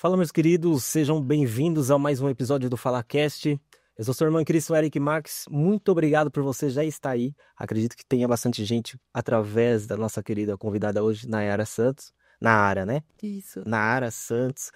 Fala, meus queridos, sejam bem-vindos a mais um episódio do FalaCast. Eu sou seu irmão Cristo Eric Max. Muito obrigado por você já estar aí. Acredito que tenha bastante gente através da nossa querida convidada hoje, Nayara Santos. Nayara, né? Isso. Nayara Santos.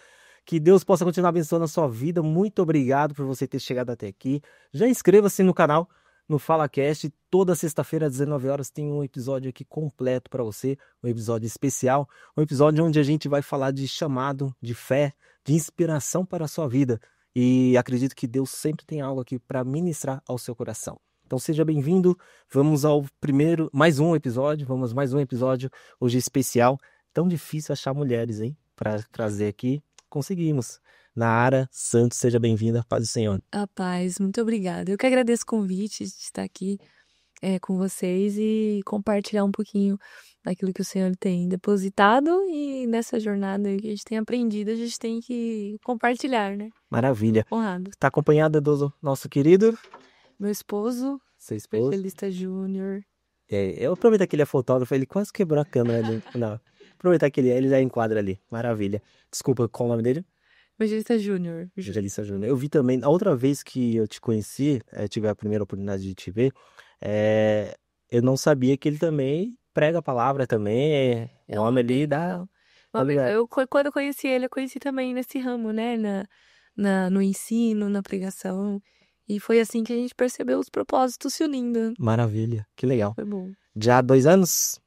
Que Deus possa continuar abençoando a sua vida. Muito obrigado por você ter chegado até aqui. Já inscreva-se no canal, no FalaCast. Toda sexta-feira, às 19 horas, tem um episódio aqui completo para você. Um episódio especial. Um episódio onde a gente vai falar de chamado, de fé, de inspiração para a sua vida. E acredito que Deus sempre tem algo aqui para ministrar ao seu coração. Então seja bem-vindo. Vamos ao mais um episódio. Mais um episódio hoje especial. Tão difícil achar mulheres, hein? Para trazer aqui. Conseguimos. Nayara Santos, seja bem-vinda. Paz do Senhor. A paz, muito obrigada. Eu que agradeço o convite de estar aqui com vocês e compartilhar um pouquinho daquilo que o Senhor tem depositado e nessa jornada que a gente tem aprendido, a gente tem que compartilhar, né? Maravilha. Honrado. Está acompanhada do nosso querido? Meu esposo, Seu esposo? Evangelista Júnior. Eu aproveitar que ele é fotógrafo, ele quase quebrou a câmera ali. Não, aproveitar que ele já enquadra ali. Maravilha. Desculpa, qual o nome dele? Evangelista Júnior. Evangelista Júnior. Eu vi também, a outra vez que eu te conheci, tive a primeira oportunidade de te ver, eu não sabia que ele também prega a palavra também, é um homem ali da... Quando eu conheci ele, eu conheci também nesse ramo, né? No ensino, na pregação. E foi assim que a gente percebeu os propósitos se unindo. Maravilha, que legal. Foi bom. Já há 2 anos?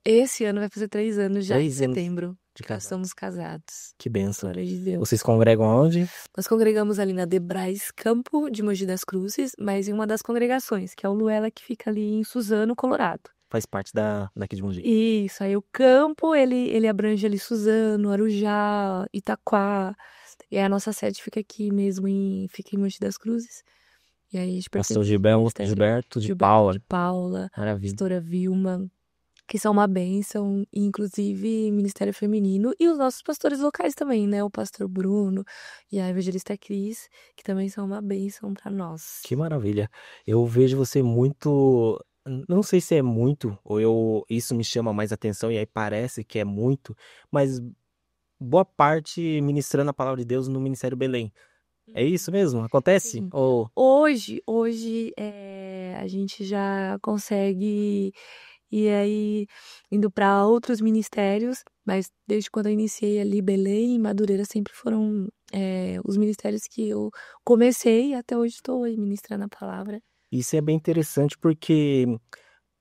Esse ano vai fazer 3 anos já, 3 em anos setembro. de Nós casado. somos casados. Que bênção. Glória de Deus. Vocês congregam aonde? Nós congregamos ali na Debrais Campo de Mogi das Cruzes, mas em uma das congregações, que é o Luela, que fica ali em Suzano, Colorado. Faz parte daqui de Mogi. Isso, aí o campo, ele abrange ali Suzano, Arujá, Itaquá, e aí a nossa sede fica aqui mesmo, fica em Mogi das Cruzes. E aí a gente Pastor pertence ao Ministério Gilberto de Paula. de Paula, Maravilha. pastora Vilma, que são uma bênção, inclusive Ministério Feminino, e os nossos pastores locais também, né? O pastor Bruno e a evangelista Cris, que também são uma bênção para nós. Que maravilha. Eu vejo você muito, não sei se é muito, ou isso me chama mais atenção e aí parece que é muito, mas boa parte ministrando a palavra de Deus no Ministério Belém. É isso mesmo? Acontece? Sim. Ou Hoje a gente já consegue ir aí indo para outros ministérios, mas desde quando eu iniciei ali, Belém e Madureira sempre foram os ministérios que eu comecei e até hoje estou aí ministrando a palavra. isso é bem interessante porque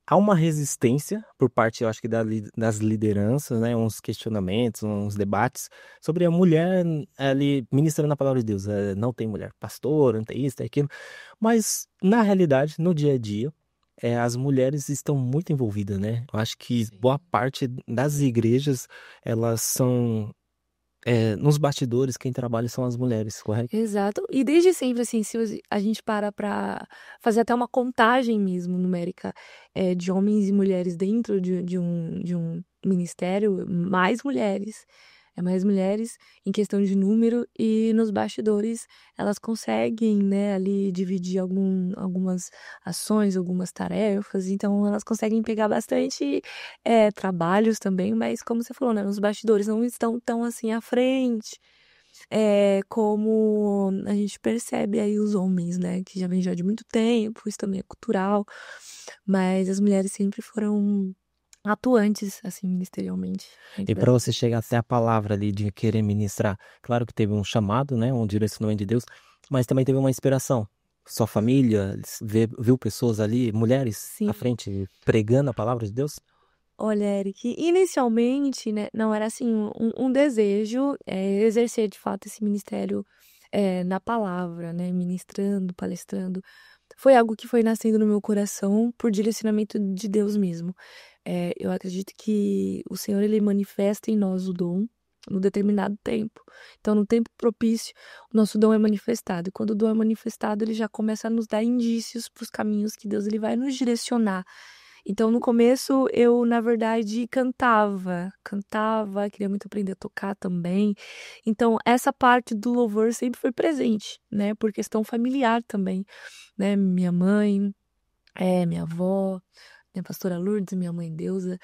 há uma resistência por parte, eu acho que das lideranças, né? Uns questionamentos, uns debates sobre a mulher ali ministrando a palavra de Deus. Não tem mulher pastor, não tem isso, tem aquilo. Mas, na realidade, no dia a dia, as mulheres estão muito envolvidas, né? Eu acho que boa parte das igrejas, elas são... nos bastidores, quem trabalha são as mulheres, correto? Exato. E desde sempre, assim, se a gente para fazer até uma contagem mesmo numérica de homens e mulheres dentro de um ministério, mais mulheres. Mais mulheres em questão de número e nos bastidores elas conseguem, né, ali dividir algumas ações, algumas tarefas, então elas conseguem pegar bastante trabalhos também, mas como você falou, né, nos bastidores não estão tão assim à frente. Como a gente percebe aí os homens, né, que já vem já de muito tempo, isso também é cultural, mas as mulheres sempre foram atuantes, assim, ministerialmente. E para você chegar até a palavra ali de querer ministrar, claro que teve um chamado, né, um direcionamento de Deus, mas também teve uma inspiração. Sua família viu pessoas ali, mulheres Sim. à frente pregando a palavra de Deus? Olha, Eric, inicialmente, né, não era assim um desejo exercer de fato esse ministério na palavra, né, ministrando, palestrando. Foi algo que foi nascendo no meu coração por direcionamento de Deus mesmo. Eu acredito que o Senhor, ele manifesta em nós o dom no determinado tempo. Então, no tempo propício, o nosso dom é manifestado. E quando o dom é manifestado, ele já começa a nos dar indícios para os caminhos que Deus ele vai nos direcionar. Então, no começo, eu, na verdade, cantava, queria muito aprender a tocar também. Então, essa parte do louvor sempre foi presente, né? Por questão familiar também, né? Minha mãe, minha avó, minha pastora Lourdes, minha mãe Deusa,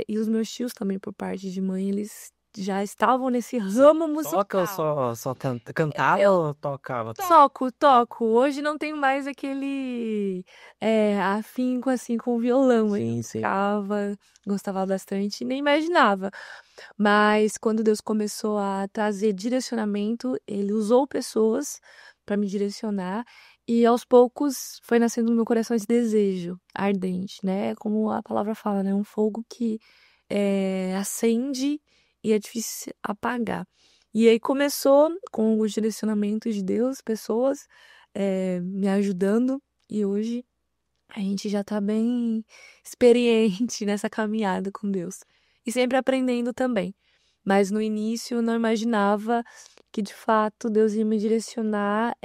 e os meus tios também, por parte de mãe, eles já estavam nesse ramo Toca ou musical. só cantava Eu ou tocava? toco. Hoje não tenho mais aquele afinco assim com o violão. Eu Sim, sim. tocava, gostava bastante, nem imaginava. Mas quando Deus começou a trazer direcionamento, ele usou pessoas para me direcionar. E aos poucos foi nascendo no meu coração esse desejo ardente, né? Como a palavra fala, né? Um fogo que acende e é difícil apagar. E aí começou com os direcionamentos de Deus, pessoas me ajudando. E hoje a gente já tá bem experiente nessa caminhada com Deus. E sempre aprendendo também. Mas no início eu não imaginava que de fato Deus ia me direcionar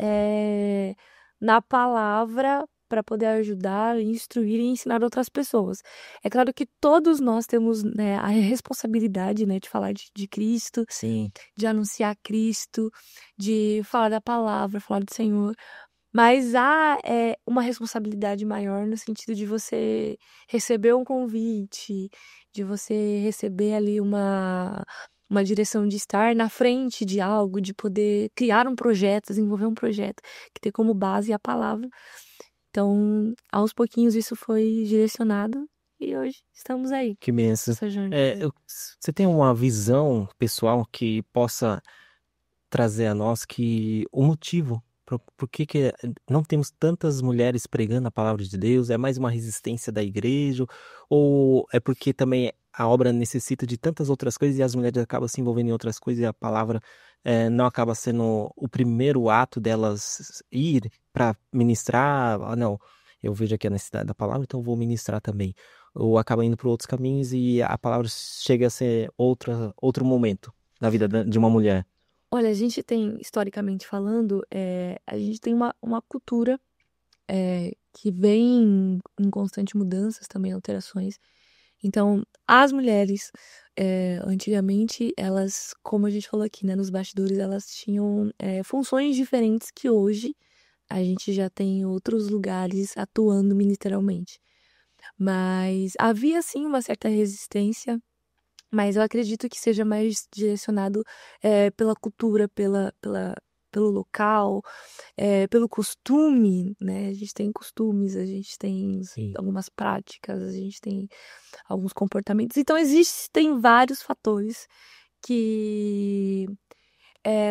na palavra para poder ajudar, instruir e ensinar outras pessoas. É claro que todos nós temos, né, a responsabilidade, né, de falar de Cristo, Sim. de anunciar Cristo, de falar da palavra, falar do Senhor. Mas há uma responsabilidade maior no sentido de você receber um convite, de você receber ali uma direção de estar na frente de algo, de poder criar um projeto, desenvolver um projeto, que tem como base a palavra. Então, aos pouquinhos isso foi direcionado e hoje estamos aí, Que benção. nessa jornada. Você tem uma visão pessoal que possa trazer a nós que o motivo por que não temos tantas mulheres pregando a palavra de Deus? É mais uma resistência da igreja? Ou é porque também a obra necessita de tantas outras coisas e as mulheres acabam se envolvendo em outras coisas e a palavra não acaba sendo o primeiro ato delas ir para ministrar? Ah, não, eu vejo aqui a necessidade da palavra, então vou ministrar também. Ou acaba indo por outros caminhos e a palavra chega a ser outro momento na vida de uma mulher. Olha, a gente tem, historicamente falando, a gente tem uma cultura que vem em constante mudanças também, alterações. Então, as mulheres, antigamente, elas, como a gente falou aqui, né, nos bastidores, elas tinham funções diferentes que hoje a gente já tem outros lugares atuando ministerialmente. Mas havia, sim, uma certa resistência, mas eu acredito que seja mais direcionado pela cultura, pelo local, pelo costume, né? A gente tem costumes, a gente tem Sim. algumas práticas, a gente tem alguns comportamentos. Então, existem vários fatores que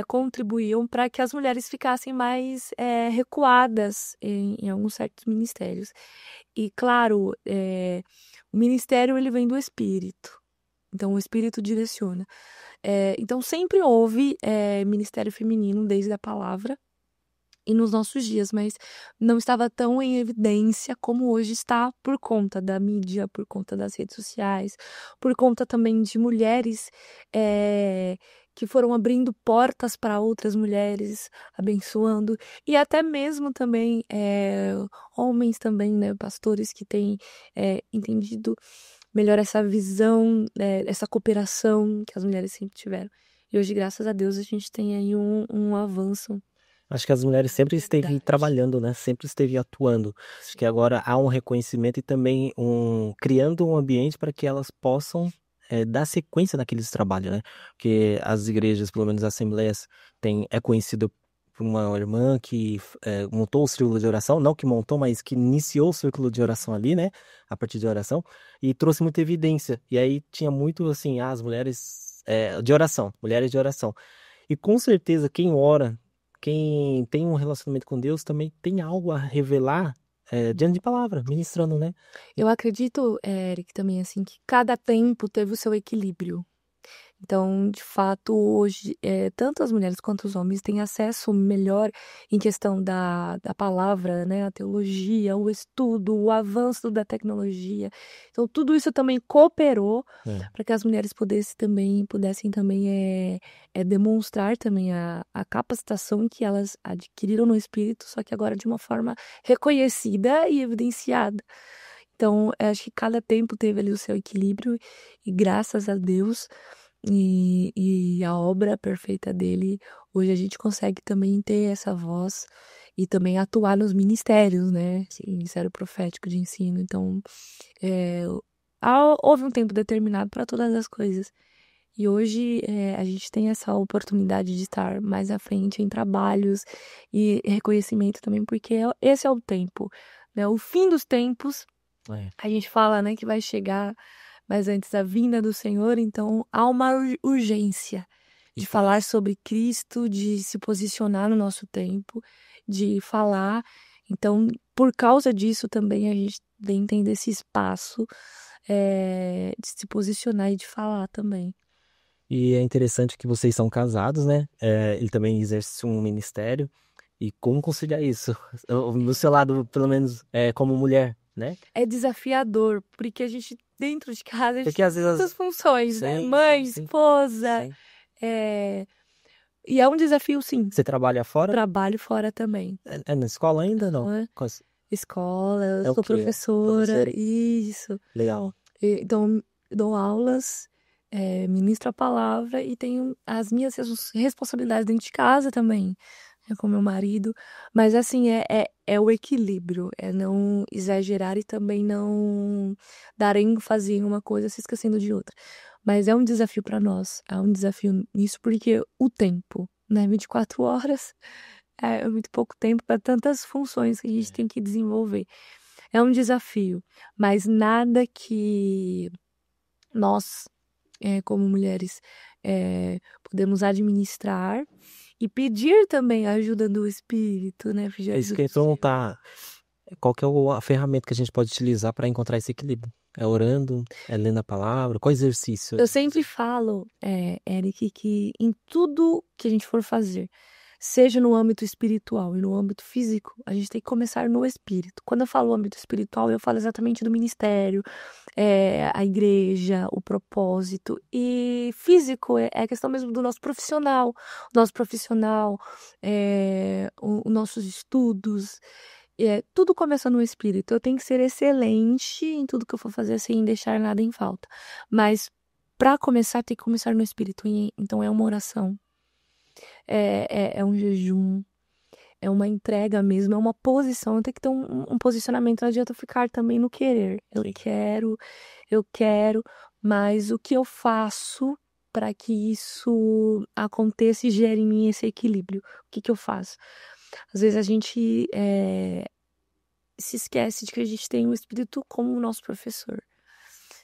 contribuíam para que as mulheres ficassem mais recuadas em alguns certos ministérios. E, claro, o ministério ele vem do Espírito. Então, o Espírito direciona. Então, sempre houve ministério feminino desde a palavra e nos nossos dias, mas não estava tão em evidência como hoje está por conta da mídia, por conta das redes sociais, por conta também de mulheres que foram abrindo portas para outras mulheres, abençoando, e até mesmo também homens também, né, pastores que têm entendido melhor essa visão, essa cooperação que as mulheres sempre tiveram. E hoje, graças a Deus, a gente tem aí um avanço Acho que as mulheres na sempre esteve liberdade. trabalhando, né? Sempre esteve atuando. Acho que agora há um reconhecimento e também criando um ambiente para que elas possam dar sequência naqueles trabalhos, né? Porque as igrejas, pelo menos as assembleias, é conhecido por uma irmã que montou o círculo de oração, não que montou, mas que iniciou o círculo de oração ali, né? A partir de oração, e trouxe muita evidência. E aí tinha muito assim, as mulheres de oração, mulheres de oração. E com certeza quem ora, quem tem um relacionamento com Deus também tem algo a revelar diante de palavra, ministrando, né? Eu acredito, Eric, também assim, que cada tempo teve o seu equilíbrio. Então, de fato, hoje, tanto as mulheres quanto os homens têm acesso melhor em questão da palavra, né? A teologia, o estudo, o avanço da tecnologia. Então, tudo isso também cooperou É. para que as mulheres pudessem também demonstrar também a capacitação que elas adquiriram no espírito, só que agora de uma forma reconhecida e evidenciada. Então, eu acho que cada tempo teve ali o seu equilíbrio e graças a Deus e a obra perfeita dele, hoje a gente consegue também ter essa voz e também atuar nos ministérios, né? Ministério profético de ensino. Então, houve um tempo determinado para todas as coisas. E hoje a gente tem essa oportunidade de estar mais à frente em trabalhos e reconhecimento também, porque esse é o tempo, né? O fim dos tempos, É. a gente fala, né, que vai chegar, mas antes da vinda do Senhor, então há uma urgência de Isso. falar sobre Cristo, de se posicionar no nosso tempo, de falar. Então, por causa disso também a gente vem tendo esse espaço de se posicionar e de falar também. E é interessante que vocês são casados, né? Ele também exerce um ministério. E como conciliar isso? No seu lado, pelo menos, como mulher, né? É desafiador, porque a gente, dentro de casa, a gente Porque tem às muitas vezes. funções, né? Sim, Mãe, sim, sim, esposa. sim. é, E é um desafio, sim. Você trabalha fora? Trabalho fora também. É na escola ainda, não? Aham. Escola, eu É o sou quê? professora, Professora? isso. Legal. Então, dou aulas, ministro a palavra e tenho as minhas responsabilidades dentro de casa também, com meu marido. Mas, assim, é o equilíbrio, é não exagerar e também não dar ênfase em uma coisa se esquecendo de outra. Mas é um desafio para nós, é um desafio nisso, porque o tempo, né? 24 horas é muito pouco tempo para tantas funções que a gente tem que desenvolver. É um desafio, mas nada que nós, como mulheres, podemos administrar e pedir também a ajuda do Espírito, né? Pedir a É isso ajuda que eu ia do Senhor. perguntar. Qual que é a ferramenta que a gente pode utilizar para encontrar esse equilíbrio? É orando? É lendo a palavra? Qual exercício? Eu sempre falo, Eric, que em tudo que a gente for fazer, seja no âmbito espiritual e no âmbito físico, a gente tem que começar no espírito. Quando eu falo âmbito espiritual, eu falo exatamente do ministério, a igreja, o propósito. E físico é a questão mesmo do nosso profissional. O nosso profissional, os nossos estudos. Tudo começa no espírito. Eu tenho que ser excelente em tudo que eu for fazer sem deixar nada em falta. Mas para começar, tem que começar no espírito. Então é uma oração, é um jejum, é uma entrega mesmo, é uma posição. Tem que ter um posicionamento. Não adianta eu ficar também no querer. Sim. Eu quero, mas o que eu faço para que isso aconteça e gere em mim esse equilíbrio? O que eu faço? Às vezes a gente se esquece de que a gente tem o Espírito como o nosso professor.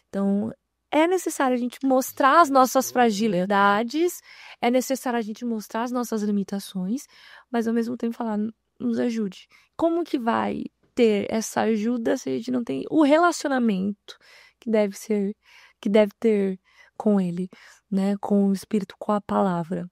Então, é necessário a gente mostrar as nossas fragilidades, é necessário a gente mostrar as nossas limitações, mas ao mesmo tempo falar, nos ajude. Como que vai ter essa ajuda se a gente não tem o relacionamento que deve ter com ele, né? Com o Espírito, com a palavra.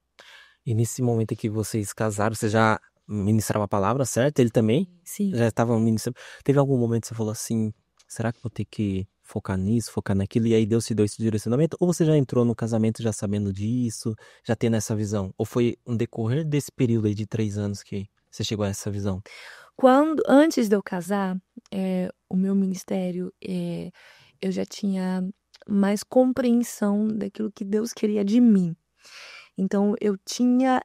E nesse momento em que vocês casaram, você já ministrava a palavra, certo? Ele também Sim. já estava ministrando. Teve algum momento que você falou assim, será que vou ter que focar nisso, focar naquilo? E aí Deus te deu esse direcionamento? Ou você já entrou no casamento já sabendo disso, já tendo essa visão? Ou foi um decorrer desse período aí de 3 anos que você chegou a essa visão? Antes de eu casar, o meu ministério, eu já tinha mais compreensão daquilo que Deus queria de mim. Então, eu tinha,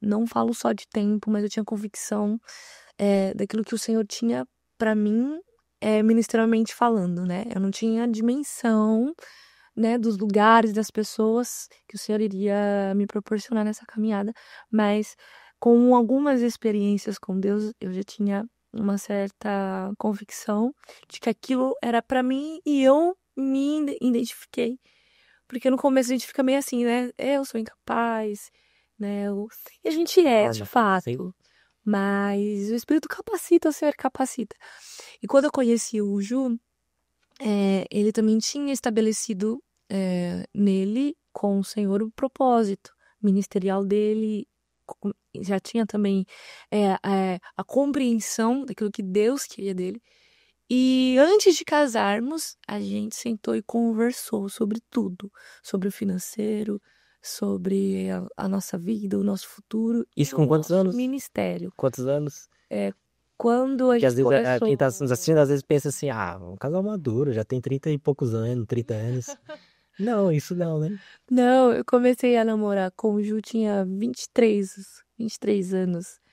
não falo só de tempo, mas eu tinha convicção, daquilo que o Senhor tinha para mim, ministerialmente falando, né? Eu não tinha dimensão, né, dos lugares, das pessoas que o Senhor iria me proporcionar nessa caminhada, mas com algumas experiências com Deus, eu já tinha uma certa convicção de que aquilo era para mim e eu me identifiquei. Porque no começo a gente fica meio assim, né? Eu sou incapaz, né? E a gente de Forma. Sim. fato. Mas o Espírito capacita, o Senhor capacita. E quando eu conheci o Ju, ele também tinha estabelecido nele, com o Senhor, o propósito ministerial dele. Já tinha também a compreensão daquilo que Deus queria dele. E antes de casarmos, a gente sentou e conversou sobre tudo, sobre o financeiro, sobre a nossa vida, o nosso futuro e Isso o com quantos nosso anos? ministério. Quantos anos? Quando a Que às gente vezes quem tá nos começou. assistindo às vezes pensa assim, um casal maduro, já tem 30 e poucos anos, 30 anos. Não, isso não, né? Não, eu comecei a namorar com o Ju, tinha 23 anos.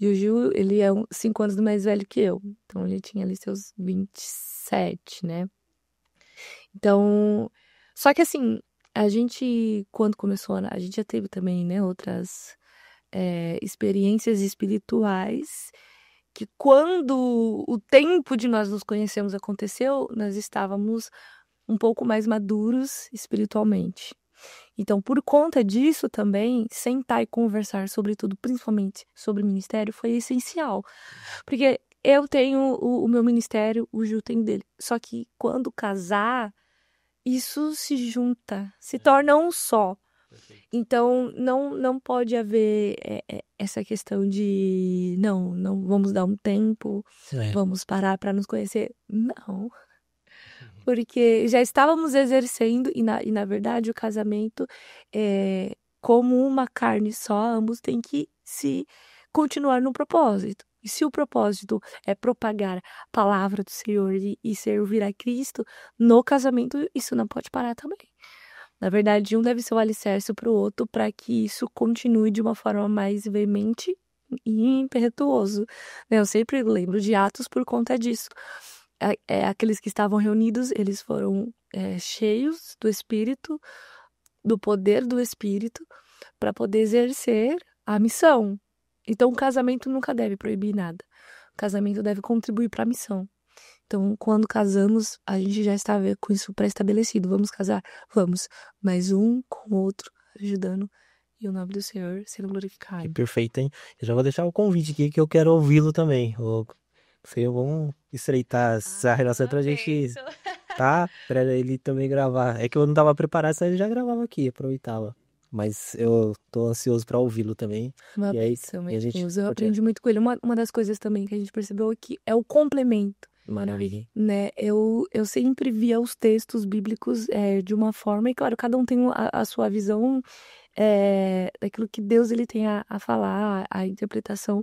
E o Ju, ele é 5 anos mais velho que eu. Então ele tinha ali seus 27, né? Então, só que assim, A gente, quando começou, a gente já teve também, né, outras experiências espirituais que quando o tempo de nós nos conhecermos aconteceu, nós estávamos um pouco mais maduros espiritualmente. Então, por conta disso também, sentar e conversar sobre tudo, principalmente sobre ministério, foi essencial. Porque eu tenho o meu ministério, o Ju tem o dele. Só que quando casar, isso se junta, se torna um só. Então, não pode haver essa questão de não vamos dar um tempo, É. vamos parar para nos conhecer. Não, porque já estávamos exercendo, e na verdade o casamento é como uma carne só, ambos têm que se continuar no propósito. E se o propósito é propagar a palavra do Senhor e servir a Cristo, no casamento isso não pode parar também. Na verdade, um deve ser o alicerce para o outro para que isso continue de uma forma mais veemente e impetuoso. Eu sempre lembro de Atos por conta disso. Aqueles que estavam reunidos, eles foram cheios do Espírito, do poder do Espírito, para poder exercer a missão. Então, o casamento nunca deve proibir nada. O casamento deve contribuir para a missão. Então, quando casamos, a gente já está com isso pré-estabelecido. Vamos casar? Vamos. Mas um com o outro, ajudando, e o nome do Senhor sendo Que glorificado. perfeito, hein? Eu já vou deixar o convite aqui que eu quero ouvi-lo também. Vamos estreitar essa relação pra gente, tá? Pra ele também gravar. É que eu não tava preparado, senão ele já gravava aqui, aproveitava. Mas eu tô ansioso pra ouvi-lo também. Uma E aí, bênção, e meu a gente Deus. Eu continua. aprendi muito com ele. Uma das coisas também que a gente percebeu aqui é o complemento. Maravilha. Né? Eu sempre via os textos bíblicos de uma forma, e claro, cada um tem a sua visão daquilo que Deus ele tem a falar, a interpretação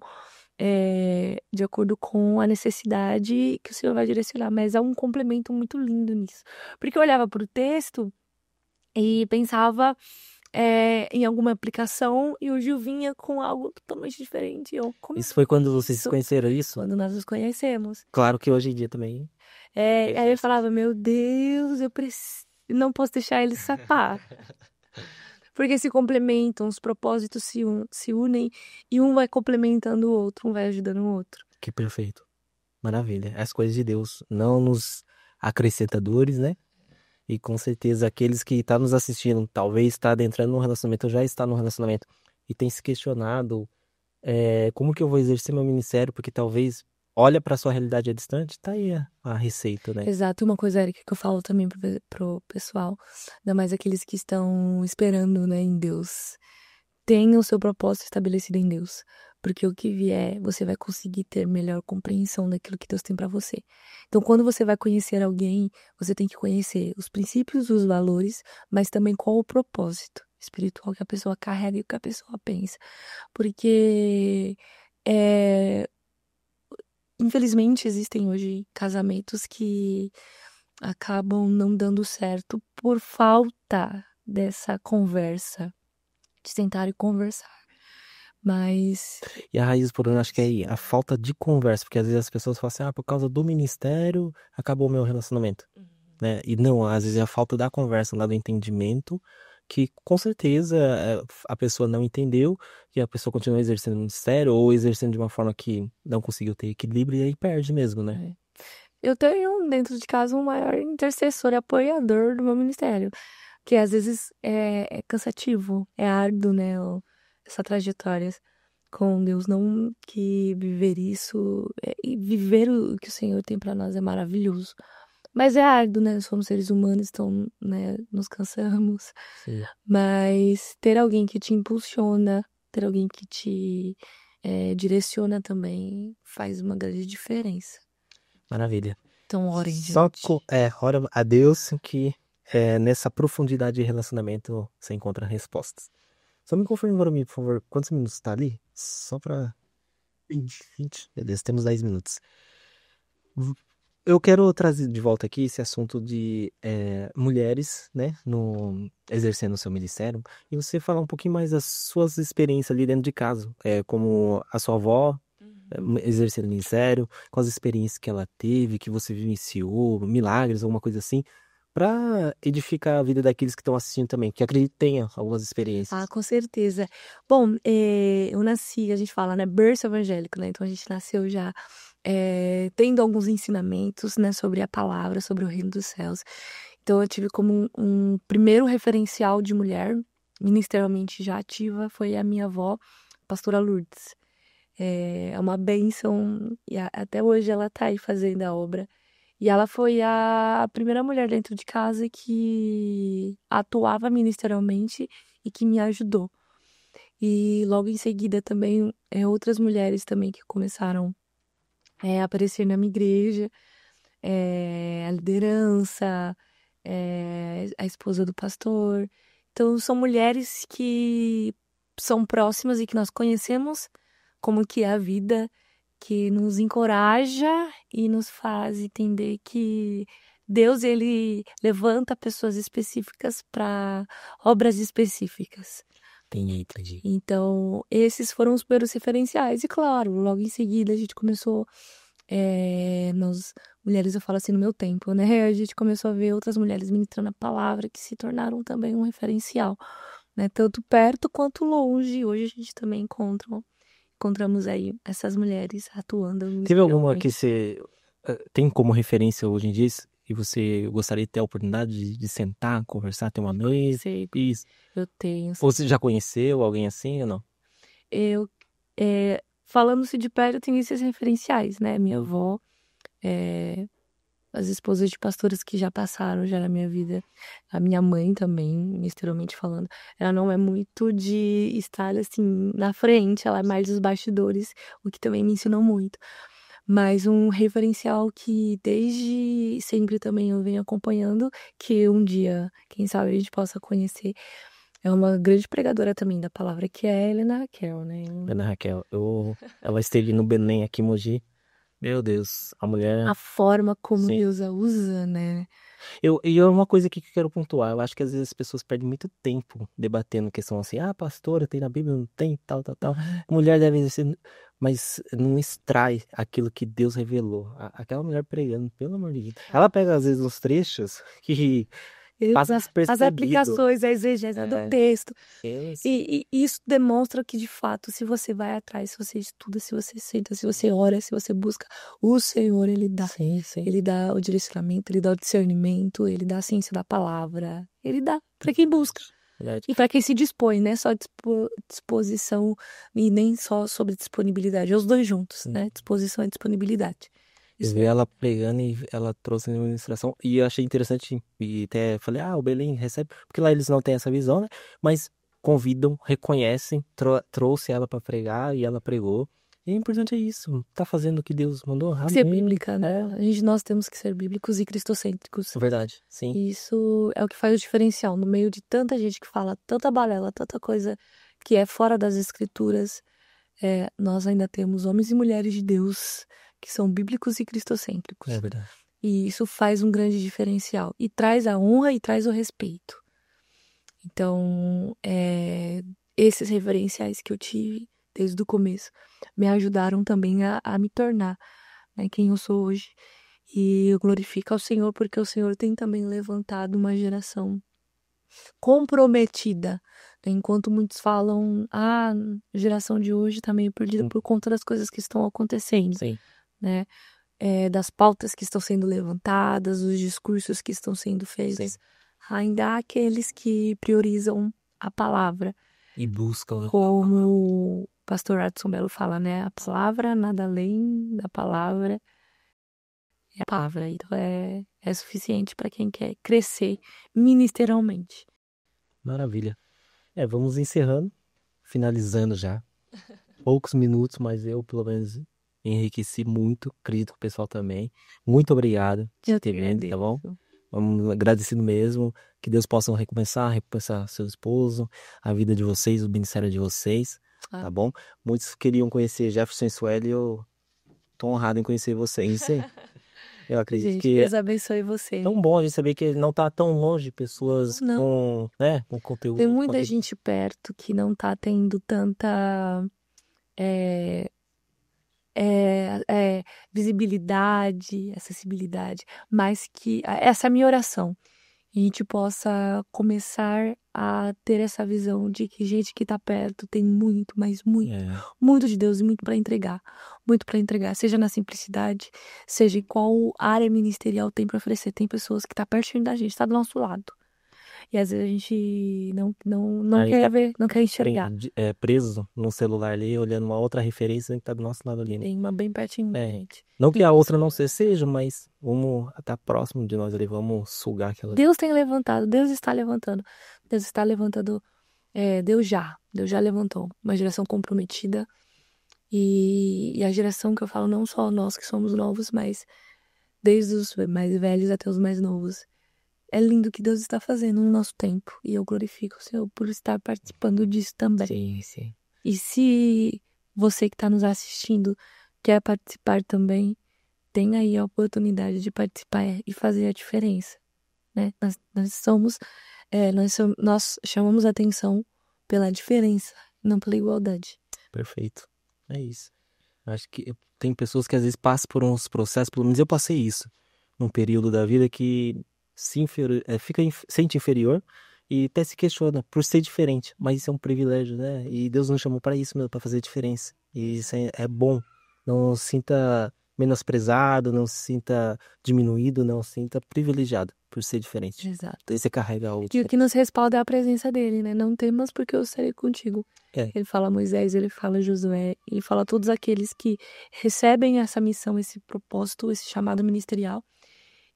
de acordo com a necessidade que o Senhor vai direcionar, mas há um complemento muito lindo nisso. Porque eu olhava para o texto e pensava em alguma aplicação e o Gil vinha com algo totalmente diferente. Como Isso foi quando é vocês se isso? conheceram, isso? Quando nós nos conhecemos. Claro que hoje em dia também. Aí eu falava, meu Deus, não posso deixar ele escapar. Porque se complementam, os propósitos se unem e um vai complementando o outro, um vai ajudando o outro. Que perfeito. Maravilha. As coisas de Deus, não nos acrescentadores, né? E com certeza aqueles que estão nos assistindo, talvez está adentrando no relacionamento, ou já está no relacionamento, e tem se questionado como que eu vou exercer meu ministério, porque talvez olha para sua realidade distante, tá aí a receita, né? Exato. Uma coisa, Erika, que eu falo também pro pessoal, ainda mais aqueles que estão esperando, né, em Deus. Tenha o seu propósito estabelecido em Deus. Porque o que vier, você vai conseguir ter melhor compreensão daquilo que Deus tem para você. Então, quando você vai conhecer alguém, você tem que conhecer os princípios, os valores, mas também qual o propósito espiritual que a pessoa carrega e o que a pessoa pensa. Porque, infelizmente, existem hoje casamentos que acabam não dando certo por falta dessa conversa, de sentar e conversar. Mas E a raiz do problema, acho que é aí, a falta de conversa, porque às vezes as pessoas falam assim, por causa do ministério, acabou o meu relacionamento, né? E não, às vezes é a falta da conversa, lá do entendimento, que com certeza a pessoa não entendeu, e a pessoa continua exercendo o ministério, ou exercendo de uma forma que não conseguiu ter equilíbrio, e aí perde mesmo, né? eu tenho dentro de casa um maior intercessor e apoiador do meu ministério, que às vezes é cansativo, é árduo, né, essa trajetória com Deus, não que viver isso e viver o que o Senhor tem para nós é maravilhoso. Mas é árduo, né? Somos seres humanos, então, né, nos cansamos. Sim. Mas ter alguém que te impulsiona, ter alguém que te direciona também faz uma grande diferença. Maravilha. Então, orem, Só gente. ora a Deus que nessa profundidade de relacionamento você encontra respostas. Só me confirma para mim, por favor, quantos minutos tá ali? Só pra... 20. Beleza, temos 10 minutos. Eu quero trazer de volta aqui esse assunto de mulheres, né, exercendo o seu ministério, e você falar um pouquinho mais das suas experiências ali dentro de casa, como a sua avó exercendo ministério, quais as experiências que ela teve, que você vivenciou, milagres, alguma coisa assim, para edificar a vida daqueles que estão assistindo também, que acredito que tenham algumas experiências. Com certeza. Bom, eu nasci, a gente fala, né, berço evangélico, né? Então a gente nasceu já tendo alguns ensinamentos, né, sobre a palavra, sobre o reino dos céus. Então eu tive como um primeiro referencial de mulher ministerialmente já ativa foi a minha avó, pastora Lourdes. É uma bênção e até hoje ela tá aí fazendo a obra. E ela foi a primeira mulher dentro de casa que atuava ministerialmente e que me ajudou. E logo em seguida também outras mulheres também que começaram a aparecer na minha igreja, a liderança, a esposa do pastor. Então são mulheres que são próximas e que nós conhecemos como que é a vida, que nos encoraja e nos faz entender que Deus, ele levanta pessoas específicas para obras específicas. Entendi. Então, esses foram os primeiros referenciais. E claro, logo em seguida a gente começou, nós mulheres, eu falo assim, no meu tempo, né? A gente começou a ver outras mulheres ministrando a palavra que se tornaram também um referencial, né? Tanto perto quanto longe. Hoje a gente também encontramos aí essas mulheres atuando Teve alguma ministerialmente. que você tem como referência hoje em dia e você gostaria de ter a oportunidade de sentar, conversar, ter uma noite? Sei, Isso. eu tenho. Ou você já conheceu alguém assim ou não? Eu, falando-se de perto, eu tenho esses referenciais, né? Minha avó, as esposas de pastores que já passaram já na minha vida, a minha mãe também, ministerialmente falando, ela não é muito de estar assim na frente, ela é mais dos bastidores, o que também me ensinou muito. Mas um referencial que desde sempre também eu venho acompanhando, que um dia, quem sabe, a gente possa conhecer, é uma grande pregadora também da palavra, que é a Helena Raquel, né? Ana Raquel, ela esteve no Belém aqui em Mogi. Meu Deus, a mulher. A forma como Sim. Deus a usa, né? E é uma coisa aqui que eu quero pontuar. Eu acho que às vezes as pessoas perdem muito tempo debatendo questão assim, pastora, tem na Bíblia, não tem, tal. Mulher deve ser, mas não extrai aquilo que Deus revelou. Aquela mulher pregando, pelo amor de Deus. Ela pega às vezes uns trechos que passa As despercebido. aplicações, a exegese do texto. Elas- E isso demonstra que, de fato, se você vai atrás, se você estuda, se você senta, se você ora, se você busca, o Senhor, Ele dá. Sim. Ele dá o direcionamento, Ele dá o discernimento, Ele dá a ciência da palavra. Ele dá para quem busca. Verdade. E para quem se dispõe, né? Só disposição e nem só sobre disponibilidade. É os dois juntos, né? Disposição e disponibilidade. Eu vi ela pregando e ela trouxe na administração. E eu achei interessante. E até falei, o Belém recebe. Porque lá eles não têm essa visão, né? Mas convidam, reconhecem. Trouxe ela para pregar e ela pregou. E o importante é isso. Tá fazendo o que Deus mandou. Ser Amém. bíblica, né? Nós temos que ser bíblicos e cristocêntricos. Verdade, sim. Isso é o que faz o diferencial. No meio de tanta gente que fala tanta balela, tanta coisa que é fora das escrituras, nós ainda temos homens e mulheres de Deus que são bíblicos e cristocêntricos. É verdade. E isso faz um grande diferencial. E traz a honra e traz o respeito. Então, esses referenciais que eu tive desde o começo me ajudaram também a me tornar, né, quem eu sou hoje. E eu glorifico ao Senhor porque o Senhor tem também levantado uma geração comprometida. Né? Enquanto muitos falam, a geração de hoje está meio perdida por conta das coisas que estão acontecendo. Sim. Né? Das pautas que estão sendo levantadas, os discursos que estão sendo feitos. Sim. Ainda há aqueles que priorizam a palavra. E buscam. Como o pastor Adson Belo fala, né? A palavra, nada além da palavra. É a palavra. Então é suficiente para quem quer crescer ministerialmente. Maravilha. Vamos encerrando, finalizando já. Poucos minutos, mas eu, pelo menos, enriqueci muito. Acredito que o pessoal também. Muito obrigado por ter vindo, tá bom? Vamos agradecendo mesmo. Que Deus possa recompensar seu esposo, a vida de vocês, o ministério de vocês, tá bom? Muitos queriam conhecer Jefferson e Sueli, eu tô honrado em conhecer vocês. Eu acredito Gente, que Deus abençoe você. é tão bom a gente saber que não tá tão longe pessoas com conteúdo. Tem muita gente perto que não tá tendo tanta visibilidade, acessibilidade, mas que essa é a minha oração, e a gente possa começar a ter essa visão de que gente que tá perto tem muito, mas muito, muito de Deus e muito para entregar. Muito para entregar, seja na simplicidade, seja em qual área ministerial tem para oferecer. Tem pessoas que tá pertinho da gente, tá do nosso lado. E às vezes a gente não Aí, quer ver, não quer enxergar. preso no celular ali, olhando uma outra referência que tá do nosso lado ali, né? Tem uma bem pertinho da gente. Não que a outra não seja, mas vamos estar próximo de nós ali, vamos sugar aquela. Deus tem levantado, Deus está levantando. Deus está levantando, Deus já levantou uma geração comprometida. E a geração que eu falo, não só nós que somos novos, mas desde os mais velhos até os mais novos. É lindo o que Deus está fazendo no nosso tempo. E eu glorifico o Senhor por estar participando disso também. Sim, sim. E se você que está nos assistindo quer participar também, tem aí a oportunidade de participar e fazer a diferença, né? Nós chamamos atenção pela diferença, não pela igualdade. Perfeito. É isso. Acho que tem pessoas que às vezes passam por uns processos, pelo menos eu passei isso, num período da vida que sente inferior e até se questiona por ser diferente, mas isso é um privilégio, né? E Deus nos chamou para isso mesmo, para fazer diferença. E isso é bom. Não se sinta menosprezado, não se sinta diminuído, não se sinta privilegiado por ser diferente. Exato. Então você carrega o E o que nos respalda é a presença dele, né? Não temas porque eu estarei contigo. Ele fala a Moisés, ele fala a Josué, ele fala a todos aqueles que recebem essa missão, esse propósito, esse chamado ministerial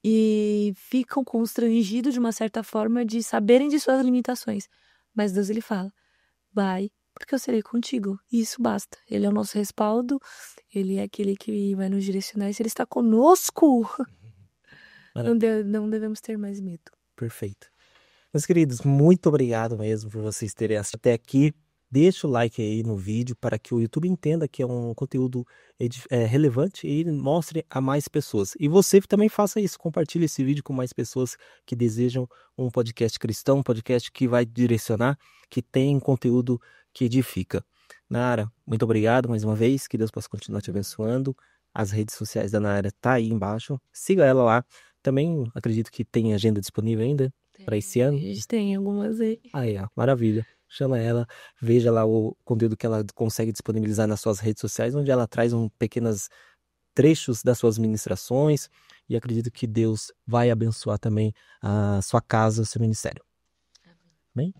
e ficam constrangidos de uma certa forma de saberem de suas limitações. Mas Deus, ele fala, vai, porque eu serei contigo. E isso basta. Ele é o nosso respaldo, ele é aquele que vai nos direcionar. E se ele está conosco, não devemos ter mais medo. Perfeito. Meus queridos, muito obrigado mesmo por vocês terem assistido até aqui. Deixa o like aí no vídeo para que o YouTube entenda que é um conteúdo relevante e mostre a mais pessoas. E você também faça isso, compartilhe esse vídeo com mais pessoas que desejam um podcast cristão, um podcast que vai direcionar, que tem conteúdo que edifica. Nara, muito obrigado mais uma vez, que Deus possa continuar te abençoando. As redes sociais da Nara tá aí embaixo, siga ela lá. Também acredito que tem agenda disponível ainda para esse ano. A gente tem algumas aí. Aí, ó, maravilha. Chama ela, veja lá o conteúdo que ela consegue disponibilizar nas suas redes sociais, onde ela traz pequenos trechos das suas ministrações, e acredito que Deus vai abençoar também a sua casa, o seu ministério. Amém?